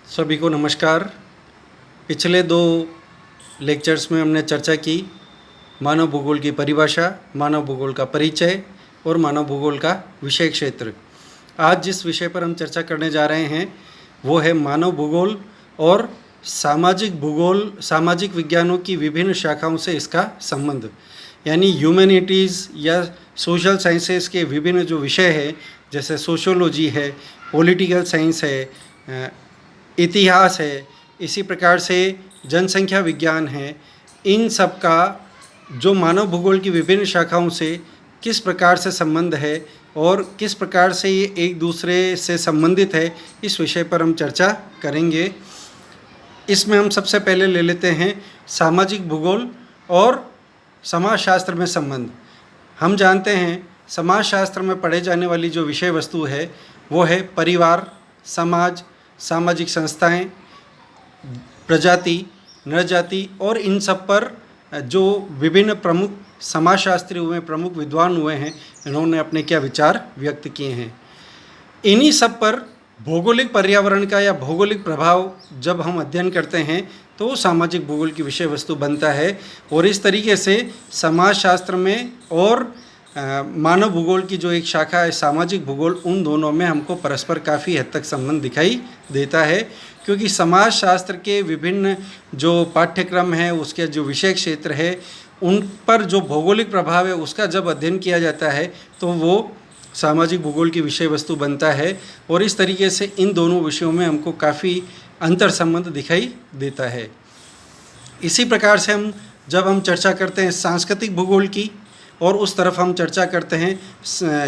सभी को नमस्कार। पिछले दो लेक्चर्स में हमने चर्चा की मानव भूगोल की परिभाषा, मानव भूगोल का परिचय और मानव भूगोल का विषय क्षेत्र। आज जिस विषय पर हम चर्चा करने जा रहे हैं वो है मानव भूगोल और सामाजिक भूगोल, सामाजिक विज्ञानों की विभिन्न शाखाओं से इसका संबंध, यानी ह्यूमैनिटीज़ या सोशल साइंसेस के विभिन्न जो विषय है, जैसे सोशियोलॉजी है, पॉलिटिकल साइंस है, इतिहास है, इसी प्रकार से जनसंख्या विज्ञान है। इन सब का जो मानव भूगोल की विभिन्न शाखाओं से किस प्रकार से संबंध है और किस प्रकार से ये एक दूसरे से संबंधित है, इस विषय पर हम चर्चा करेंगे। इसमें हम सबसे पहले ले लेते हैं सामाजिक भूगोल और समाजशास्त्र में संबंध। हम जानते हैं समाजशास्त्र में पढ़े जाने वाली जो विषय वस्तु है वो है परिवार, समाज, सामाजिक संस्थाएं, प्रजाति, नरजाति और इन सब पर जो विभिन्न प्रमुख समाजशास्त्री हुए, प्रमुख विद्वान हुए हैं, इन्होंने अपने क्या विचार व्यक्त किए हैं। इन्हीं सब पर भौगोलिक पर्यावरण का या भौगोलिक प्रभाव जब हम अध्ययन करते हैं तो सामाजिक भूगोल की विषय वस्तु बनता है। और इस तरीके से समाजशास्त्र में और मानव भूगोल की जो एक शाखा है सामाजिक भूगोल, उन दोनों में हमको परस्पर काफ़ी हद तक संबंध दिखाई देता है, क्योंकि समाजशास्त्र के विभिन्न जो पाठ्यक्रम है, उसके जो विषय क्षेत्र है, उन पर जो भौगोलिक प्रभाव है उसका जब अध्ययन किया जाता है तो वो सामाजिक भूगोल की विषय वस्तु बनता है। और इस तरीके से इन दोनों विषयों में हमको काफ़ी अंतर संबंध दिखाई देता है। इसी प्रकार से जब हम चर्चा करते हैं सांस्कृतिक भूगोल की और उस तरफ हम चर्चा करते हैं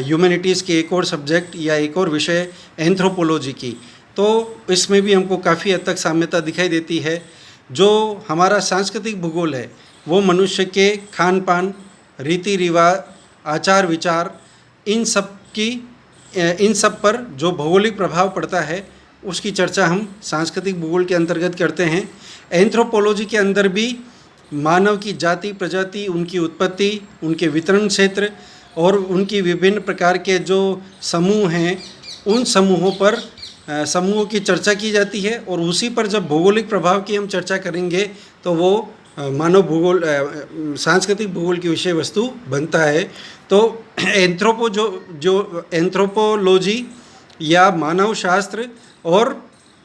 ह्यूमैनिटीज़ के एक और सब्जेक्ट या एक और विषय एंथ्रोपोलॉजी की, तो इसमें भी हमको काफ़ी हद तक साम्यता दिखाई देती है। जो हमारा सांस्कृतिक भूगोल है वो मनुष्य के खान पान, रीति रिवाज, आचार विचार, इन सब पर जो भौगोलिक प्रभाव पड़ता है उसकी चर्चा हम सांस्कृतिक भूगोल के अंतर्गत करते हैं। एंथ्रोपोलॉजी के अंदर भी मानव की जाति, प्रजाति, उनकी उत्पत्ति, उनके वितरण क्षेत्र और उनकी विभिन्न प्रकार के जो समूह हैं, उन समूहों की चर्चा की जाती है। और उसी पर जब भौगोलिक प्रभाव की हम चर्चा करेंगे तो वो मानव भूगोल, सांस्कृतिक भूगोल की विषय वस्तु बनता है। तो एंथ्रोपोलॉजी या मानव शास्त्र और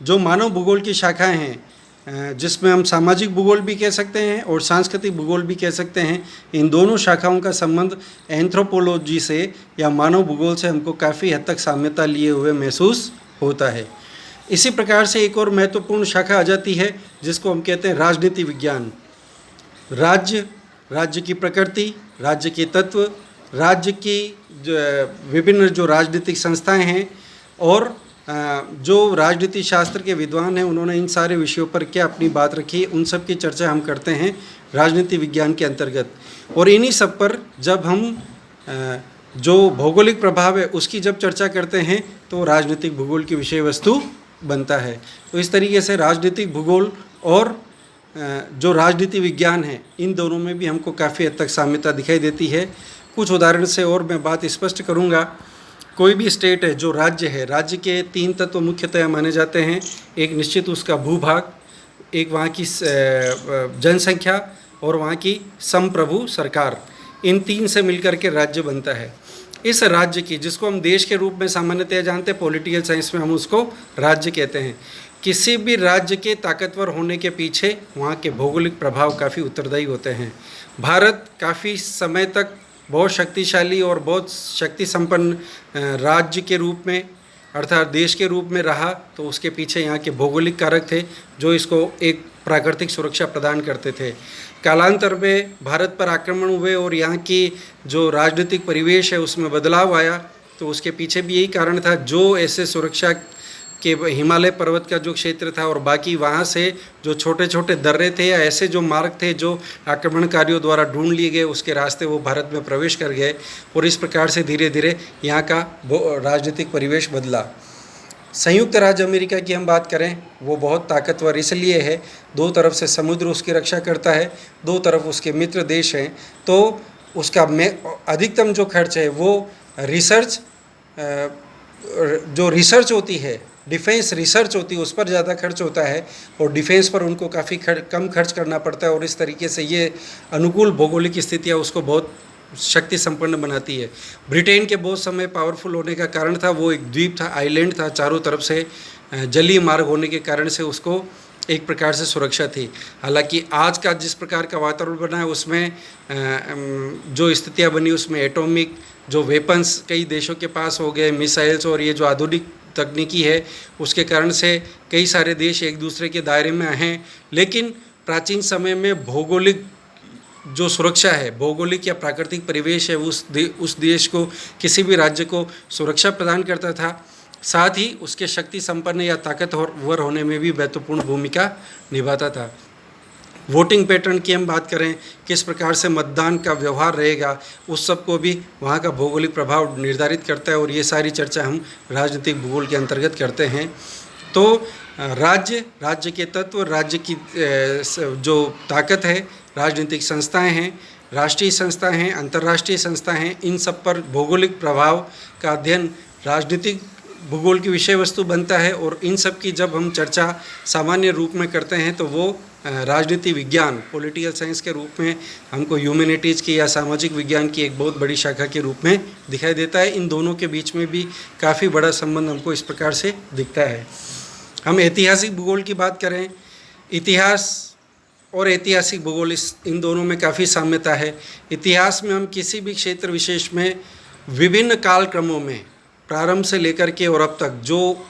जो मानव भूगोल की शाखाएं हैं, जिसमें हम सामाजिक भूगोल भी कह सकते हैं और सांस्कृतिक भूगोल भी कह सकते हैं, इन दोनों शाखाओं का संबंध एंथ्रोपोलॉजी से या मानव भूगोल से हमको काफ़ी हद तक साम्यता लिए हुए महसूस होता है। इसी प्रकार से एक और महत्वपूर्ण शाखा आ जाती है जिसको हम कहते हैं राजनीति विज्ञान। राज्य की प्रकृति, राज्य के तत्व, राज्य की विभिन्न जो राजनीतिक संस्थाएं हैं और जो राजनीति शास्त्र के विद्वान हैं, उन्होंने इन सारे विषयों पर क्या अपनी बात रखी, उन सब की चर्चा हम करते हैं राजनीति विज्ञान के अंतर्गत। और इन्हीं सब पर जब हम जो भौगोलिक प्रभाव है उसकी जब चर्चा करते हैं तो राजनीतिक भूगोल की विषय वस्तु बनता है। तो इस तरीके से राजनीतिक भूगोल और जो राजनीति विज्ञान है, इन दोनों में भी हमको काफ़ी हद तक साम्यता दिखाई देती है। कुछ उदाहरण से और मैं बात स्पष्ट करूँगा। कोई भी स्टेट है, जो राज्य है, राज्य के 3 तत्व मुख्यतः माने जाते हैं। एक निश्चित उसका भूभाग, एक वहाँ की जनसंख्या और वहाँ की संप्रभु सरकार। इन 3 से मिलकर के राज्य बनता है। इस राज्य की, जिसको हम देश के रूप में सामान्यतः जानते हैं, पॉलिटिकल साइंस में हम उसको राज्य कहते हैं। किसी भी राज्य के ताकतवर होने के पीछे वहाँ के भौगोलिक प्रभाव काफ़ी उत्तरदायी होते हैं। भारत काफ़ी समय तक बहुत शक्तिशाली और बहुत शक्ति संपन्न राज्य के रूप में, अर्थात देश के रूप में रहा, तो उसके पीछे यहाँ के भौगोलिक कारक थे जो इसको एक प्राकृतिक सुरक्षा प्रदान करते थे। कालांतर में भारत पर आक्रमण हुए और यहाँ की जो राजनीतिक परिवेश है उसमें बदलाव आया, तो उसके पीछे भी यही कारण था। जो ऐसे सुरक्षा के हिमालय पर्वत का जो क्षेत्र था और बाकी वहाँ से जो छोटे छोटे दर्रे थे या ऐसे जो मार्ग थे जो आक्रमणकारियों द्वारा ढूंढ लिए गए, उसके रास्ते वो भारत में प्रवेश कर गए और इस प्रकार से धीरे धीरे यहाँ का राजनीतिक परिवेश बदला। संयुक्त राज्य अमेरिका की हम बात करें, वो बहुत ताकतवर इसलिए है, 2 तरफ से समुद्र उसकी रक्षा करता है, 2 तरफ उसके मित्र देश हैं, तो उसका अधिकतम जो खर्च है वो रिसर्च होती है, डिफेंस रिसर्च होती है उस पर ज़्यादा खर्च होता है और डिफेंस पर उनको काफ़ी कम खर्च करना पड़ता है और इस तरीके से ये अनुकूल भौगोलिक स्थितियाँ उसको बहुत शक्ति संपन्न बनाती है। ब्रिटेन के बहुत समय पावरफुल होने का कारण था वो एक द्वीप था, आइलैंड था, चारों तरफ से जलीय मार्ग होने के कारण से उसको एक प्रकार से सुरक्षा थी। हालांकि आज का जिस प्रकार का वातावरण बना है उसमें जो स्थितियां बनी उसमें एटॉमिक जो वेपन्स कई देशों के पास हो गए, मिसाइल्स और ये जो आधुनिक तकनीकी है उसके कारण से कई सारे देश एक दूसरे के दायरे में हैं। लेकिन प्राचीन समय में भौगोलिक जो सुरक्षा है, भौगोलिक या प्राकृतिक परिवेश है उस देश को, किसी भी राज्य को सुरक्षा प्रदान करता था, साथ ही उसके शक्ति संपन्न या ताकतवर होने में भी महत्वपूर्ण भूमिका निभाता था। वोटिंग पैटर्न की हम बात करें, किस प्रकार से मतदान का व्यवहार रहेगा, उस सब को भी वहाँ का भौगोलिक प्रभाव निर्धारित करता है और ये सारी चर्चा हम राजनीतिक भूगोल के अंतर्गत करते हैं। तो राज्य के तत्व, राज्य की जो ताकत है, राजनीतिक संस्थाएं हैं, राष्ट्रीय संस्थाएं हैं, अंतर्राष्ट्रीय संस्थाएं हैं, इन सब पर भौगोलिक प्रभाव का अध्ययन राजनीतिक भूगोल की विषय वस्तु बनता है। और इन सब की जब हम चर्चा सामान्य रूप में करते हैं तो वो राजनीति विज्ञान, पॉलिटिकल साइंस के रूप में हमको ह्यूमैनिटीज़ की या सामाजिक विज्ञान की एक बहुत बड़ी शाखा के रूप में दिखाई देता है। इन दोनों के बीच में भी काफ़ी बड़ा संबंध हमको इस प्रकार से दिखता है। हम ऐतिहासिक भूगोल की बात करें, इतिहास और ऐतिहासिक भूगोल इन दोनों में काफ़ी साम्यता है। इतिहास में हम किसी भी क्षेत्र विशेष में विभिन्न कालक्रमों में प्रारंभ से लेकर के और अब तक जो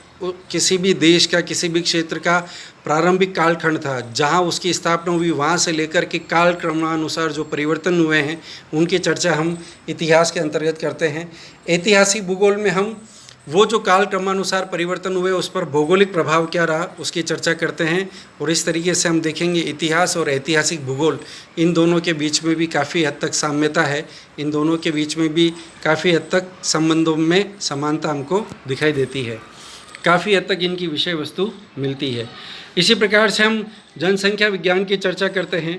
किसी भी देश का, किसी भी क्षेत्र का प्रारंभिक कालखंड था, जहां उसकी स्थापना हुई, वहां से लेकर के कालक्रमानुसार जो परिवर्तन हुए हैं उनकी चर्चा हम इतिहास के अंतर्गत करते हैं। ऐतिहासिक भूगोल में हम वो जो कालक्रमानुसार परिवर्तन हुए उस पर भौगोलिक प्रभाव क्या रहा उसकी चर्चा करते हैं। और इस तरीके से हम देखेंगे इतिहास और ऐतिहासिक भूगोल इन दोनों के बीच में भी काफ़ी हद तक साम्यता है, इन दोनों के बीच में भी काफ़ी हद तक संबंधों में समानता हमको दिखाई देती है, काफ़ी हद तक इनकी विषय वस्तु मिलती है। इसी प्रकार से हम जनसंख्या विज्ञान की चर्चा करते हैं।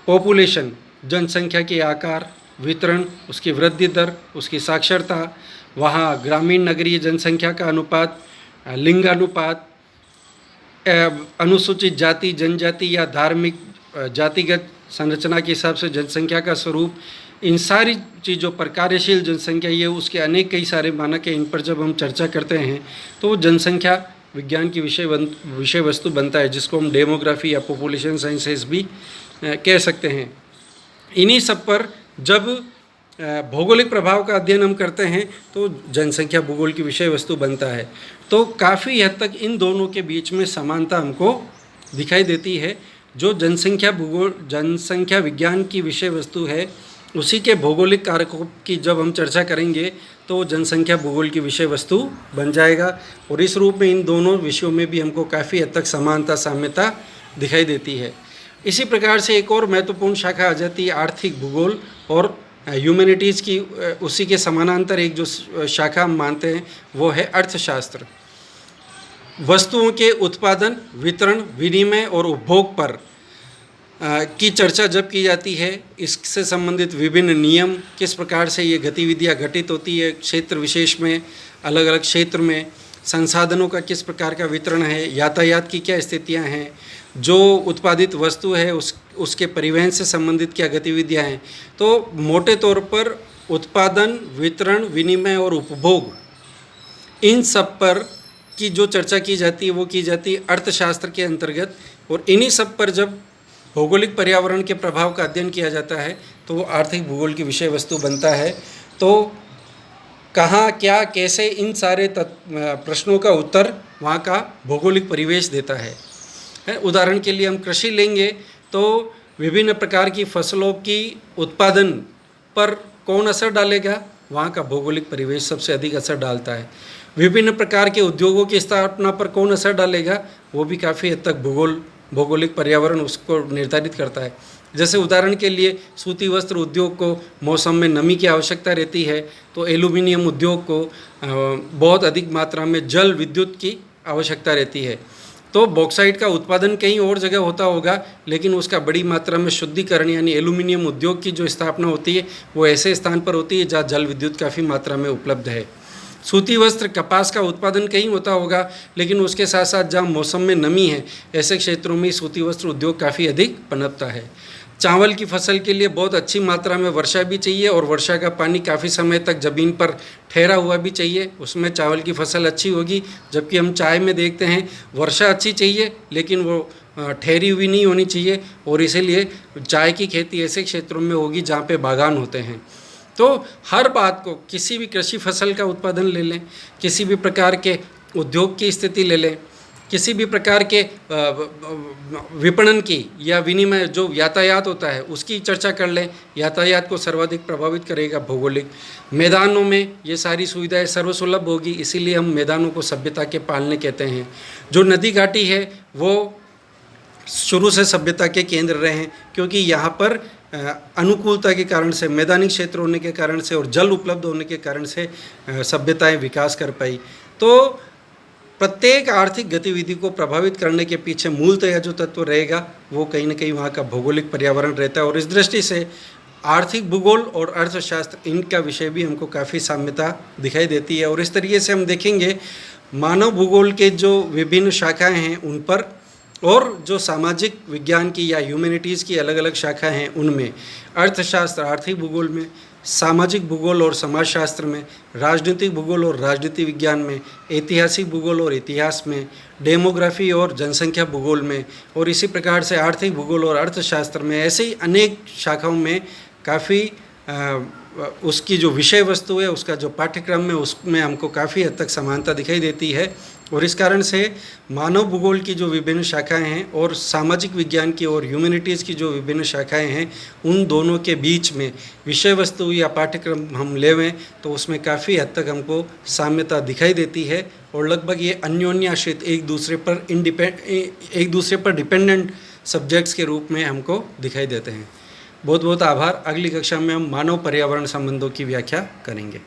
पॉपुलेशन, जनसंख्या के आकार, वितरण, उसकी वृद्धि दर, उसकी साक्षरता, वहाँ ग्रामीण नगरीय जनसंख्या का अनुपात, लिंगानुपात, अनुसूचित जाति, जनजाति या धार्मिक जातिगत संरचना के हिसाब से जनसंख्या का स्वरूप, इन सारी चीज़ों पर, कार्यशील जनसंख्या, ये उसके अनेक कई सारे मानक हैं। इन पर जब हम चर्चा करते हैं तो जनसंख्या विज्ञान की विषय वस्तु बनता है, जिसको हम डेमोग्राफी या पॉपुलेशन साइंसेस भी कह सकते हैं। इन्हीं सब पर जब भौगोलिक प्रभाव का अध्ययन हम करते हैं तो जनसंख्या भूगोल की विषय वस्तु बनता है। तो काफ़ी हद तक इन दोनों के बीच में समानता हमको दिखाई देती है। जो जनसंख्या विज्ञान की विषय वस्तु है उसी के भौगोलिक कारकों की जब हम चर्चा करेंगे तो जनसंख्या भूगोल की विषय वस्तु बन जाएगा। और इस रूप में इन दोनों विषयों में भी हमको काफ़ी हद तक समानता, साम्यता दिखाई देती है। इसी प्रकार से एक और महत्वपूर्ण शाखा आ जाती है आर्थिक भूगोल, और ह्यूमैनिटीज़ की उसी के समानांतर एक जो शाखा हम मानते हैं वो है अर्थशास्त्र। वस्तुओं के उत्पादन, वितरण, विनिमय और उपभोग पर की चर्चा जब की जाती है, इससे संबंधित विभिन्न नियम, किस प्रकार से ये गतिविधियाँ घटित होती है क्षेत्र विशेष में, अलग अलग क्षेत्र में, संसाधनों का किस प्रकार का वितरण है, यातायात की क्या स्थितियाँ हैं, जो उत्पादित वस्तु है उसके परिवहन से संबंधित क्या गतिविधियाँ हैं। तो मोटे तौर पर उत्पादन, वितरण, विनिमय और उपभोग, इन सब पर की जो चर्चा की जाती है वो की जाती है अर्थशास्त्र के अंतर्गत। और इन्हीं सब पर जब भौगोलिक पर्यावरण के प्रभाव का अध्ययन किया जाता है तो वो आर्थिक भूगोल की विषय वस्तु बनता है। तो कहाँ, क्या, कैसे, इन सारे प्रश्नों का उत्तर वहाँ का भौगोलिक परिवेश देता है। उदाहरण के लिए हम कृषि लेंगे तो विभिन्न प्रकार की फसलों की उत्पादन पर कौन असर डालेगा, वहाँ का भौगोलिक परिवेश सबसे अधिक असर डालता है। विभिन्न प्रकार के उद्योगों की स्थापना पर कौन असर डालेगा, वो भी काफ़ी हद तक भौगोलिक पर्यावरण उसको निर्धारित करता है। जैसे उदाहरण के लिए सूती वस्त्र उद्योग को मौसम में नमी की आवश्यकता रहती है, तो एल्यूमिनियम उद्योग को बहुत अधिक मात्रा में जल विद्युत की आवश्यकता रहती है। तो बॉक्साइट का उत्पादन कहीं और जगह होता होगा, लेकिन उसका बड़ी मात्रा में शुद्धिकरण यानी एल्यूमिनियम उद्योग की जो स्थापना होती है वो ऐसे स्थान पर होती है जहाँ जल विद्युत काफ़ी मात्रा में उपलब्ध है। सूती वस्त्र, कपास का उत्पादन कहीं होता होगा, लेकिन उसके साथ साथ जहाँ मौसम में नमी है ऐसे क्षेत्रों में सूती वस्त्र उद्योग काफ़ी अधिक पनपता है। चावल की फसल के लिए बहुत अच्छी मात्रा में वर्षा भी चाहिए और वर्षा का पानी काफ़ी समय तक ज़मीन पर ठहरा हुआ भी चाहिए, उसमें चावल की फसल अच्छी होगी। जबकि हम चाय में देखते हैं वर्षा अच्छी चाहिए लेकिन वो ठहरी हुई नहीं होनी चाहिए, और इसीलिए चाय की खेती ऐसे क्षेत्रों में होगी जहाँ पे बागान होते हैं। तो हर बात को, किसी भी कृषि फसल का उत्पादन ले लें, किसी भी प्रकार के उद्योग की स्थिति ले लें, किसी भी प्रकार के विपणन की या विनिमय जो यातायात होता है उसकी चर्चा कर लें। यातायात को सर्वाधिक प्रभावित करेगा भौगोलिक। मैदानों में ये सारी सुविधाएं सर्वसुलभ होगी, इसीलिए हम मैदानों को सभ्यता के पालने कहते हैं। जो नदी घाटी है वो शुरू से सभ्यता के केंद्र रहे हैं, क्योंकि यहाँ पर अनुकूलता के कारण से, मैदानी क्षेत्र होने के कारण से और जल उपलब्ध होने के कारण से सभ्यताएं विकास कर पाई। तो प्रत्येक आर्थिक गतिविधि को प्रभावित करने के पीछे मूलतः जो तत्व रहेगा वो कहीं ना कहीं वहाँ का भौगोलिक पर्यावरण रहता है, और इस दृष्टि से आर्थिक भूगोल और अर्थशास्त्र इनका विषय भी हमको काफ़ी साम्यता दिखाई देती है। और इस तरीके से हम देखेंगे मानव भूगोल के जो विभिन्न शाखाएं हैं उन पर, और जो सामाजिक विज्ञान की या ह्यूमैनिटीज़ की अलग अलग शाखाएं हैं उनमें, अर्थशास्त्र आर्थिक भूगोल में, सामाजिक भूगोल और समाजशास्त्र में, राजनीतिक भूगोल और राजनीति विज्ञान में, ऐतिहासिक भूगोल और इतिहास में, डेमोग्राफी और जनसंख्या भूगोल में, और इसी प्रकार से आर्थिक भूगोल और अर्थशास्त्र में, ऐसे ही अनेक शाखाओं में काफ़ी उसकी जो विषय वस्तु है, उसका जो पाठ्यक्रम है, उसमें हमको काफ़ी हद तक समानता दिखाई देती है। और इस कारण से मानव भूगोल की जो विभिन्न शाखाएं हैं और सामाजिक विज्ञान की और ह्यूमैनिटीज़ की जो विभिन्न शाखाएं हैं, उन दोनों के बीच में विषय वस्तु या पाठ्यक्रम हम लेवें तो उसमें काफ़ी हद तक हमको साम्यता दिखाई देती है, और लगभग ये अन्योन्याश्रित एक दूसरे पर डिपेंडेंट सब्जेक्ट्स के रूप में हमको दिखाई देते हैं। बहुत बहुत आभार। अगली कक्षा में हम मानव पर्यावरण संबंधों की व्याख्या करेंगे।